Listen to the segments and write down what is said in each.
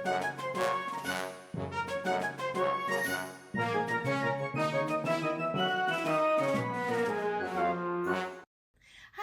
Hi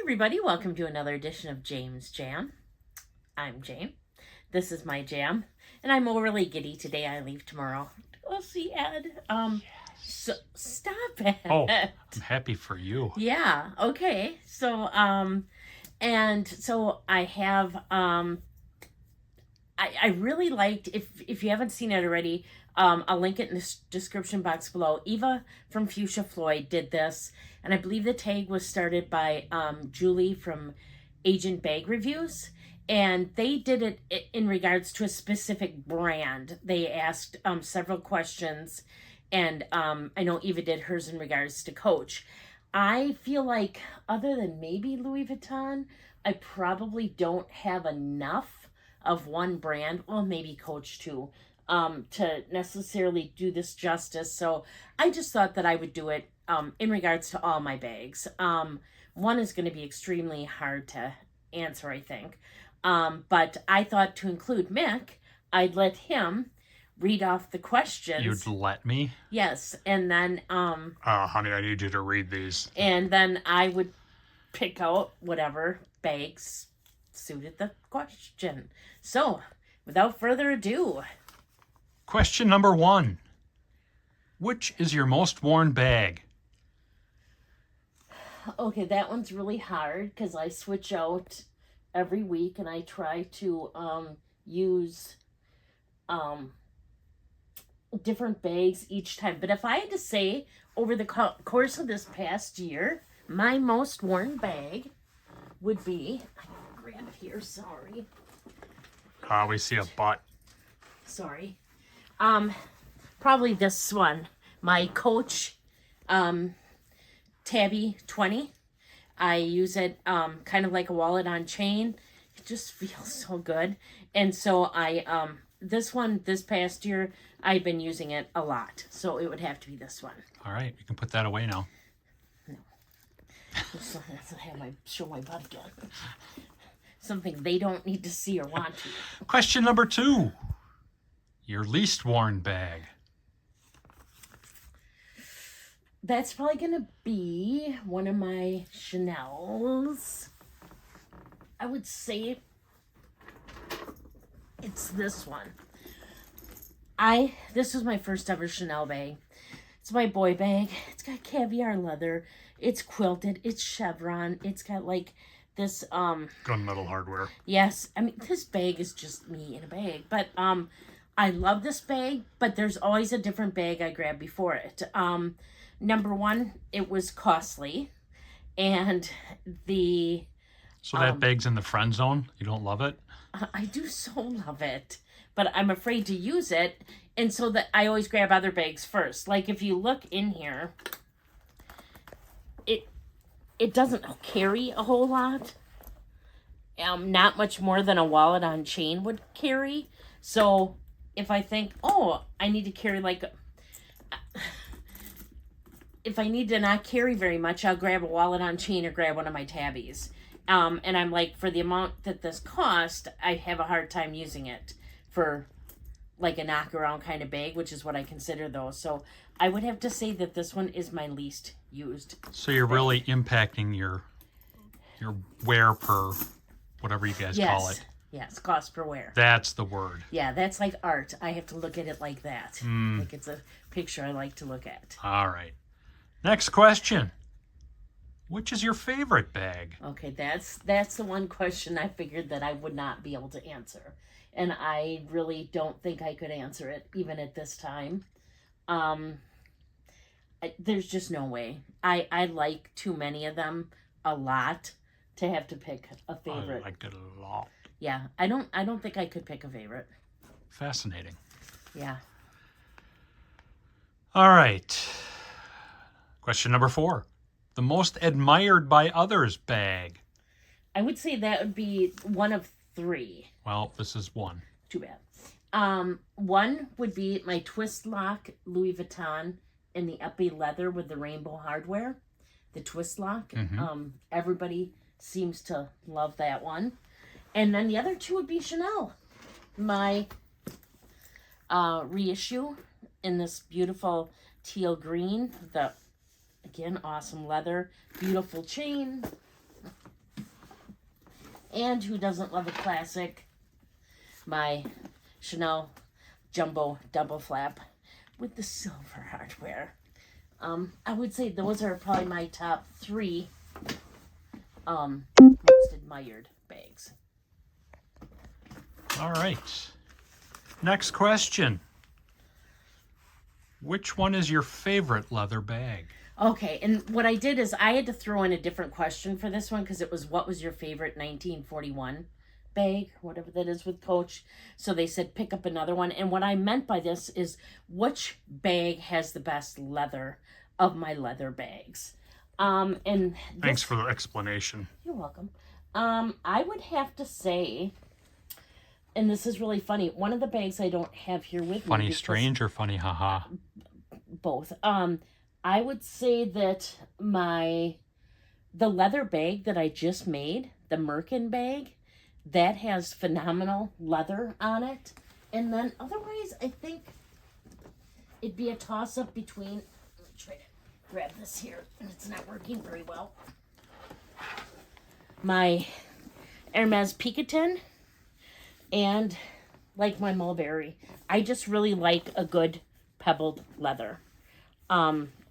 everybody, welcome to another edition of James Jam. I'm Jane. This is my jam, and I'm overly giddy today. I leave tomorrow to go see Ed. So stop it. Oh, I'm happy for you. Yeah, okay. So, and so I have, I really liked, if you haven't seen it already, I'll link it in the description box below. Eva from Fuchsia Floyd did this, and I believe the tag was started by Julie from Agent Bag Reviews, and they did it in regards to a specific brand. They asked several questions, and I know Eva did hers in regards to Coach. I feel like, other than maybe Louis Vuitton, I probably don't have enough of one brand, well, maybe Coach too, to necessarily do this justice. So I just thought that I would do it in regards to all my bags. One is going to be extremely hard to answer, I think. But I thought to include Mick, I'd let him read off the questions. You'd let me? Yes, and then honey, I need you to read these. And then I would pick out whatever bags suited the question. So, without further ado, Question number 1. Which is your most worn bag? okay, that one's really hard because I switch out every week and I try to use different bags each time. But if I had to say, over the course of this past year, my most worn bag would be, I can grab it here, sorry. We see a butt. Sorry. Probably this one, my Coach Tabby 20. I use it kind of like a wallet on chain. It just feels so good. And so I this one this past year I've been using it a lot. So it would have to be this one. All right, you can put that away now. No. Just have show my butt again. Something they don't need to see or want to. Question number 2. Your least worn bag. That's probably going to be one of my Chanel's. I would say it's this one. This was my first ever Chanel bag. It's my boy bag. It's got caviar leather. It's quilted. It's chevron. It's got like this Gunmetal hardware. Yes, I mean this bag is just me in a bag. But I love this bag, but there's always a different bag I grab before it. Number 1, it was costly, and So that bag's in the friend zone? You don't love it? I do so love it, but I'm afraid to use it, and so that I always grab other bags first. Like if you look in here, it doesn't carry a whole lot. Not much more than a wallet on chain would carry. So if I think, oh, I need to carry if I need to not carry very much, I'll grab a wallet on chain or grab one of my tabbies. And I'm like, for the amount that this cost, I have a hard time using it for like a knock around kind of bag, which is what I consider those. So I would have to say that this one is my least used. So you're really impacting your wear per whatever you guys call it. Yes, cost per wear. That's the word. Yeah, that's like art. I have to look at it like that. Like it's a picture I like to look at. All right. Next question. Which is your favorite bag? Okay, that's the one question I figured that I would not be able to answer. And I really don't think I could answer it even at this time. There's just no way. I like too many of them a lot to have to pick a favorite. I like it a lot. Yeah, I don't think I could pick a favorite. Fascinating. Yeah. All right. Question number 4. The most admired by others bag. I would say that would be one of 3. Well, this is 1. Too bad. One would be my twist lock Louis Vuitton in the epi leather with the rainbow hardware. The twist lock. Everybody seems to love that one. And then the other 2 would be Chanel. My reissue in this beautiful teal green. The, again, awesome leather, beautiful chain. And who doesn't love a classic? My Chanel Jumbo Double Flap with the silver hardware. I would say those are probably my top 3 most admired bags. All right. Next question. Which one is your favorite leather bag? Okay, and what I did is I had to throw in a different question for this one because it was, what was your favorite 1941 bag, whatever that is with Coach. So they said pick up another one. And what I meant by this is, which bag has the best leather of my leather bags? And this, thanks for the explanation. You're welcome. I would have to say, and this is really funny, one of the bags I don't have here with me. Funny strange or funny haha? Both. I would say that the leather bag that I just made, the Merkin bag, that has phenomenal leather on it. And then otherwise, I think it'd be a toss-up between, let me try to grab this here, and it's not working very well. My Hermes Picotin and like my Mulberry. I just really like a good pebbled leather.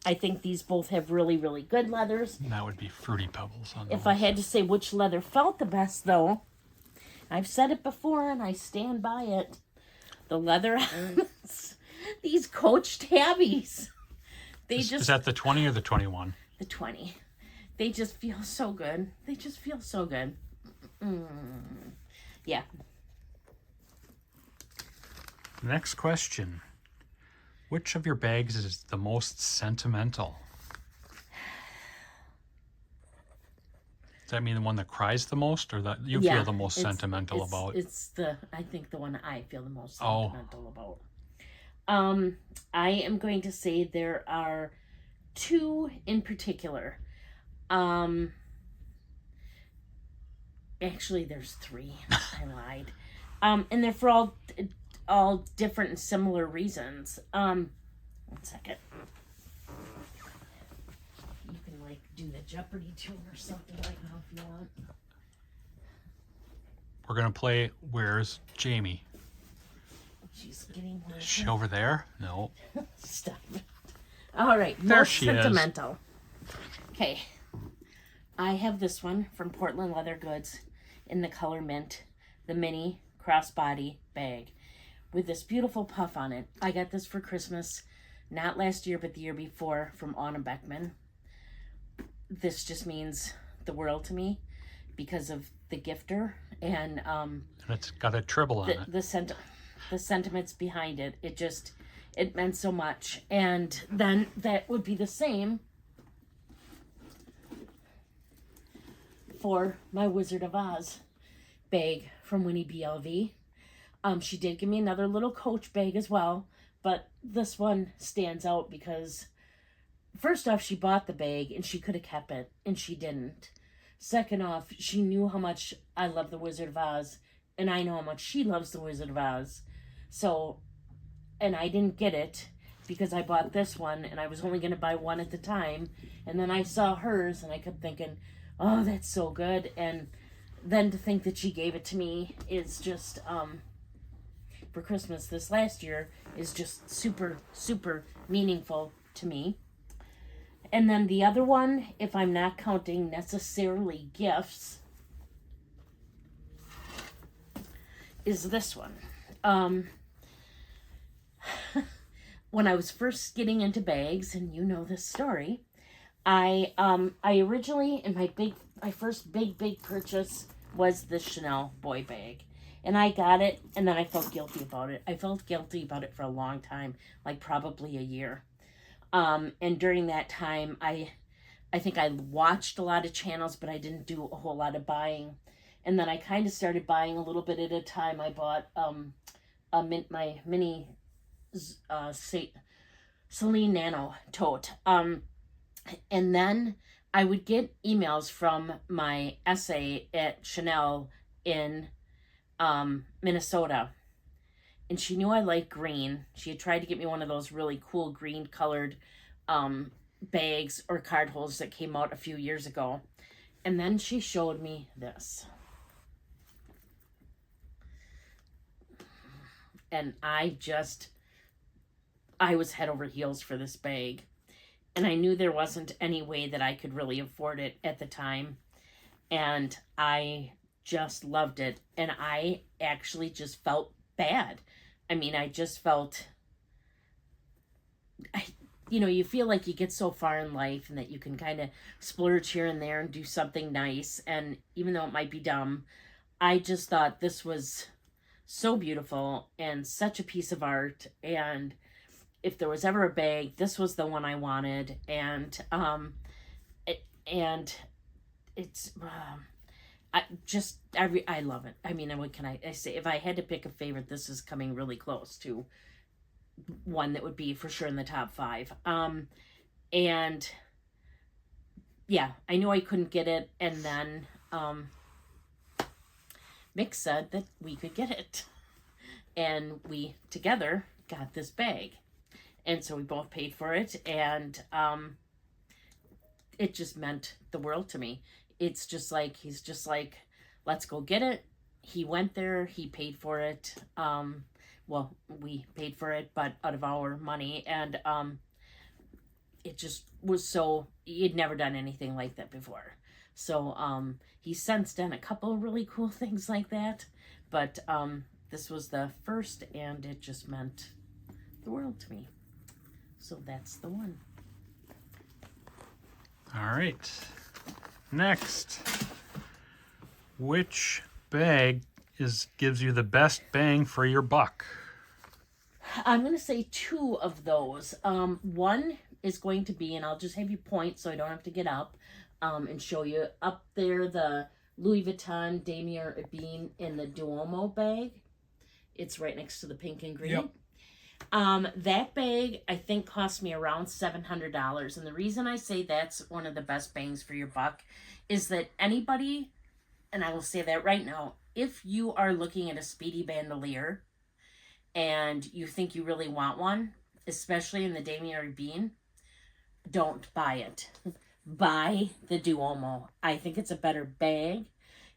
I think these both have really, really good leathers. That would be Fruity Pebbles on those. If I had to say which leather felt the best, though, I've said it before and I stand by it. The leather on these Coach tabbies. Is that the 20 or the 21? The 20. They just feel so good. They just feel so good. Yeah. Next question. Which of your bags is the most sentimental? Does that mean the one that cries the most, or that you feel the most sentimental about? It's I think the one I feel the most sentimental about. I am going to say there are 2 in particular. Actually, there's 3. I lied. And they're for all different and similar reasons. 1 second. You can like do the Jeopardy tune or something right now if you want. We're gonna play Where's Jamie? She's getting Is she over there? No. Stop it. All right, There most she sentimental. Okay, I have this one from Portland Leather Goods in the color mint, the mini crossbody bag with this beautiful puff on it. I got this for Christmas, not last year, but the year before, from Anna Beckman. This just means the world to me because of the gifter and it's got a tribble on it. The sentiments behind it. It meant so much. And then that would be the same for my Wizard of Oz bag from Winnie BLV. She did give me another little Coach bag as well, but this one stands out because first off, she bought the bag and she could have kept it, and she didn't. Second off, she knew how much I love the Wizard of Oz, and I know how much she loves the Wizard of Oz. So, and I didn't get it because I bought this one and I was only going to buy one at a time. And then I saw hers and I kept thinking, oh, that's so good. And then to think that she gave it to me is just, for Christmas this last year, is just super, super meaningful to me. And then the other one, if I'm not counting necessarily gifts, is this one. When I was first getting into bags, and you know this story, I originally, in my first big purchase was the Chanel boy bag. And I got it, and then I felt guilty about it. I felt guilty about it for a long time, like probably a year. And during that time, I think I watched a lot of channels, but I didn't do a whole lot of buying. And then I kind of started buying a little bit at a time. I bought my mini Celine Nano tote. And then I would get emails from my essay at Chanel in Minnesota and she knew I like green. She had tried to get me one of those really cool green colored bags or card holders that came out a few years ago. And then she showed me this. And I was head over heels for this bag. And I knew there wasn't any way that I could really afford it at the time. And I just loved it. And I actually just felt bad. I mean, I just felt, you feel like you get so far in life and that you can kind of splurge here and there and do something nice. And even though it might be dumb, I just thought this was so beautiful and such a piece of art. And if there was ever a bag, this was the one I wanted. And it's I love it. I mean, what can I say? If I had to pick a favorite, this is coming really close to one that would be for sure in the top 5. And yeah, I knew I couldn't get it, and then Mick said that we could get it, and we together got this bag, and so we both paid for it, and it just meant the world to me. It's just like, he's just like, let's go get it. He went there, he paid for it. Well, we paid for it, but out of our money. And it just was so, he'd never done anything like that before. So he's since done a couple really cool things like that. But this was the first, and it just meant the world to me. So that's the one. All right. Next, which bag gives you the best bang for your buck? I'm going to say 2 of those. One is going to be, and I'll just have you point so I don't have to get up and show you. Up there, the Louis Vuitton Damier Ebene in the Duomo bag. It's right next to the pink and green. Yep. That bag, I think, cost me around $700. And the reason I say that's one of the best bangs for your buck is that anybody, and I will say that right now, if you are looking at a Speedy bandolier and you think you really want one, especially in the Damier Ebene, don't buy it. Buy the Duomo. I think it's a better bag.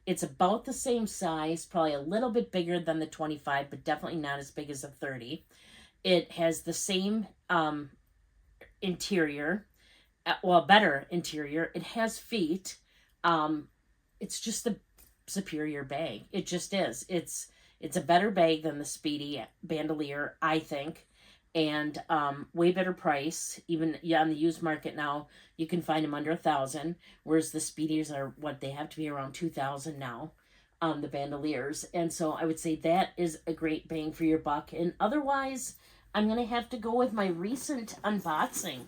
It's about the same size, probably a little bit bigger than the 25, but definitely not as big as a 30. It has the same interior, better interior. It has feet. It's just a superior bag. It just is. It's a better bag than the Speedy bandolier, I think, and way better price. Even on the used market now, you can find them under $1,000, whereas the Speedies are what they have to be around $2,000 now. The bandoliers, and so I would say that is a great bang for your buck. And otherwise, I'm going to have to go with my recent unboxing.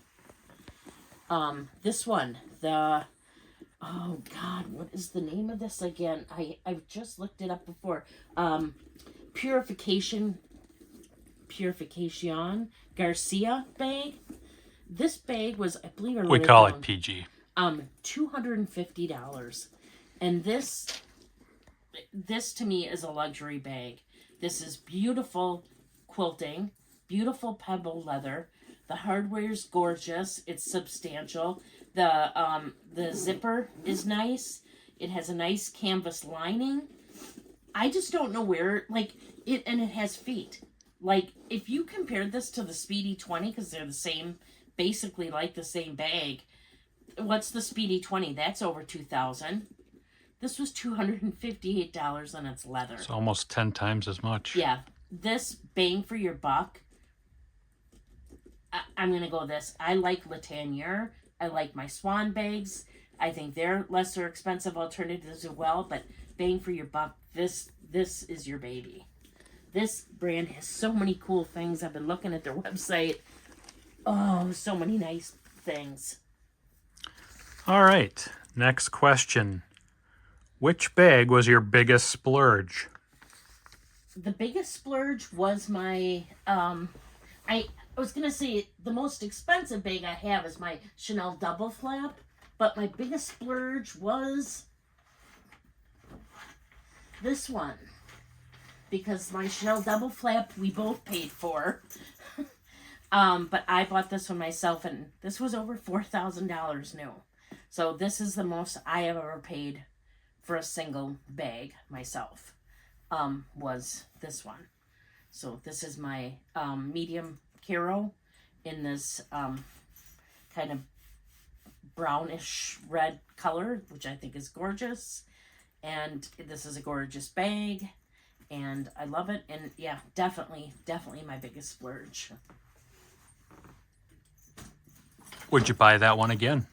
This one, oh God, what is the name of this again? I've just looked it up before. Purification Garcia bag. This bag was, I believe, we call it PG. $250. And this to me is a luxury bag. This is beautiful quilting. Beautiful pebble leather. The hardware's gorgeous. It's substantial. The zipper is nice. It has a nice canvas lining. I just don't know where, and it has feet. Like, if you compared this to the Speedy 20, because they're the same, basically like the same bag, what's the Speedy 20? That's over $2,000. This was $258 and it's leather. It's almost 10 times as much. Yeah. This bang for your buck, I'm going to go this. I like Latanier. I like my Swan bags. I think they're lesser expensive alternatives as well, but bang for your buck, this is your baby. This brand has so many cool things. I've been looking at their website. Oh, so many nice things. All right. Next question. Which bag was your biggest splurge? The biggest splurge was my, I was going to say the most expensive bag I have is my Chanel double flap, but my biggest splurge was this one. because my Chanel double flap we both paid for. But I bought this one myself, and this was over $4,000 new. So this is the most I have ever paid for a single bag myself, was this one. So this is my medium Caro in this kind of brownish red color, which I think is gorgeous. And this is a gorgeous bag, and I love it. And yeah, definitely my biggest splurge. Would you buy that one again?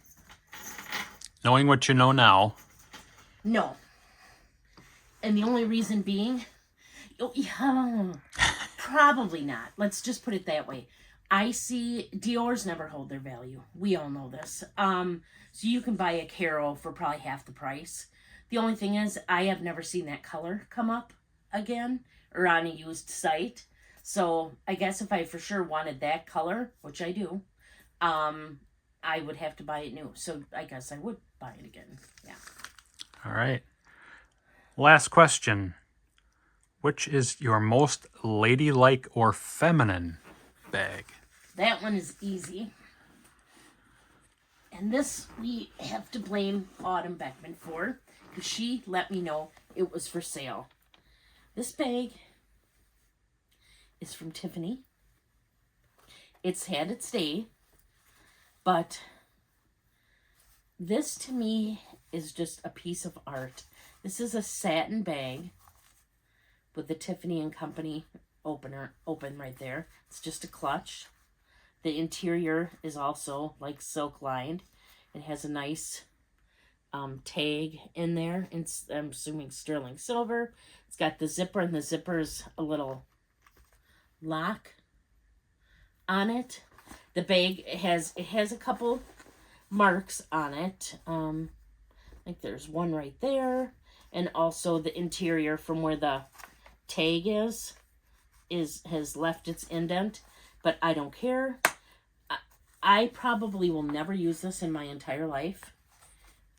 Knowing what you know now. No. And the only reason being, probably not. Let's just put it that way. I see Dior's never hold their value. We all know this. So you can buy a Caro for probably half the price. The only thing is, I have never seen that color come up again or on a used site. So I guess if I for sure wanted that color, which I do, I would have to buy it new. So I guess I would buy it again. Yeah. All right. Last question. Which is your most ladylike or feminine bag? That one is easy. And this we have to blame Autumn Beckman for, because she let me know it was for sale. This bag is from Tiffany. It's had its day, but this to me is just a piece of art. This is a satin bag with the Tiffany and Company open right there. It's just a clutch. The interior is also like silk lined. It has a nice tag in there. I'm assuming sterling silver. It's got the zipper, and the zipper's a little lock on it. The bag has a couple marks on it. I think there's one right there, and also the interior from where the tag has left its indent, but I don't care. I probably will never use this in my entire life.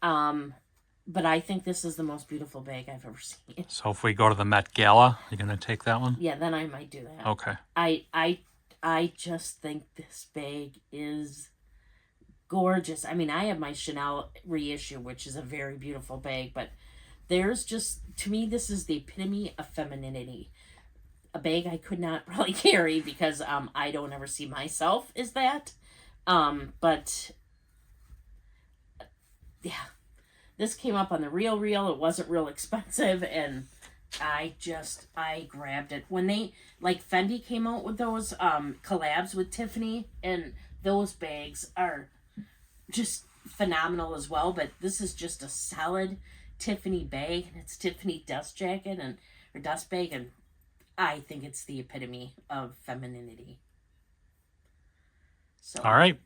But I think this is the most beautiful bag I've ever seen. So if we go to the Met Gala, you're going to take that one? Yeah, then I might do that. Okay. I just think this bag is gorgeous. I mean, I have my Chanel reissue, which is a very beautiful bag, but there's just, to me, this is the epitome of femininity. A bag I could not probably carry because I don't ever see myself as that. But yeah, this came up on the Real. It wasn't real expensive, and I grabbed it. When they, like Fendi came out with those collabs with Tiffany, and those bags are just phenomenal as well. But this is just a solid Tiffany bag, and it's Tiffany dust jacket or dust bag, and I think it's the epitome of femininity. So, all right.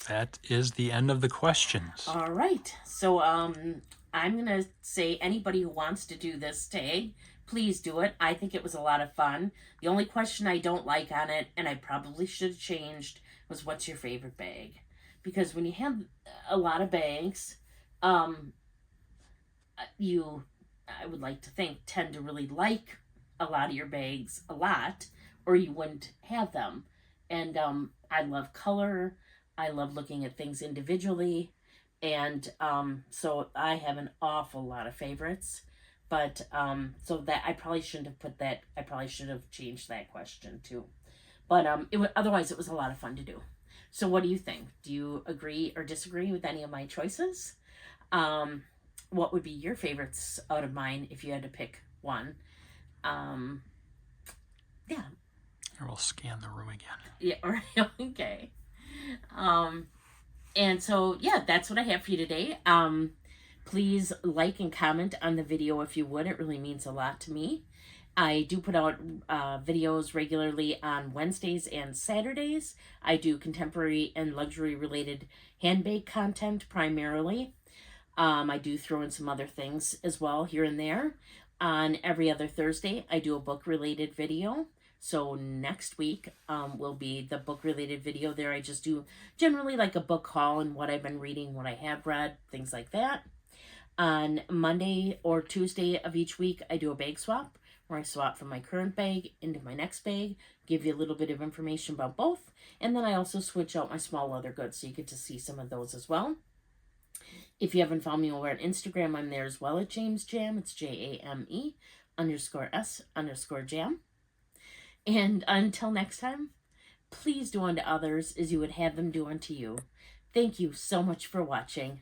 That is the end of the questions. All right. So I'm going to say anybody who wants to do this tag, please do it. I think it was a lot of fun. The only question I don't like on it, and I probably should have changed, was what's your favorite bag? Because when you have a lot of bags, you, I would like to think, tend to really like a lot of your bags a lot, or you wouldn't have them. And I love color. I love looking at things individually. And so I have an awful lot of favorites. But so that I probably shouldn't have put that. I probably should have changed that question too. But otherwise it was a lot of fun to do. So what do you think? Do you agree or disagree with any of my choices? What would be your favorites out of mine if you had to pick one? Yeah. Here, we'll scan the room again. Yeah, right. Okay. And so, yeah, that's what I have for you today. Please like and comment on the video if you would. It really means a lot to me. I do put out videos regularly on Wednesdays and Saturdays. I do contemporary and luxury related handbag content primarily. I do throw in some other things as well here and there. On every other Thursday, I do a book related video. So next week will be the book related video there. I just do generally like a book haul and what I've been reading, what I have read, things like that. On Monday or Tuesday of each week, I do a bag swap where I swap from my current bag into my next bag, give you a little bit of information about both, and then I also switch out my small leather goods, so you get to see some of those as well. If you haven't found me over at Instagram, I'm there as well at James Jam. It's JAME_S_Jam. And until next time, please do unto others as you would have them do unto you. Thank you so much for watching.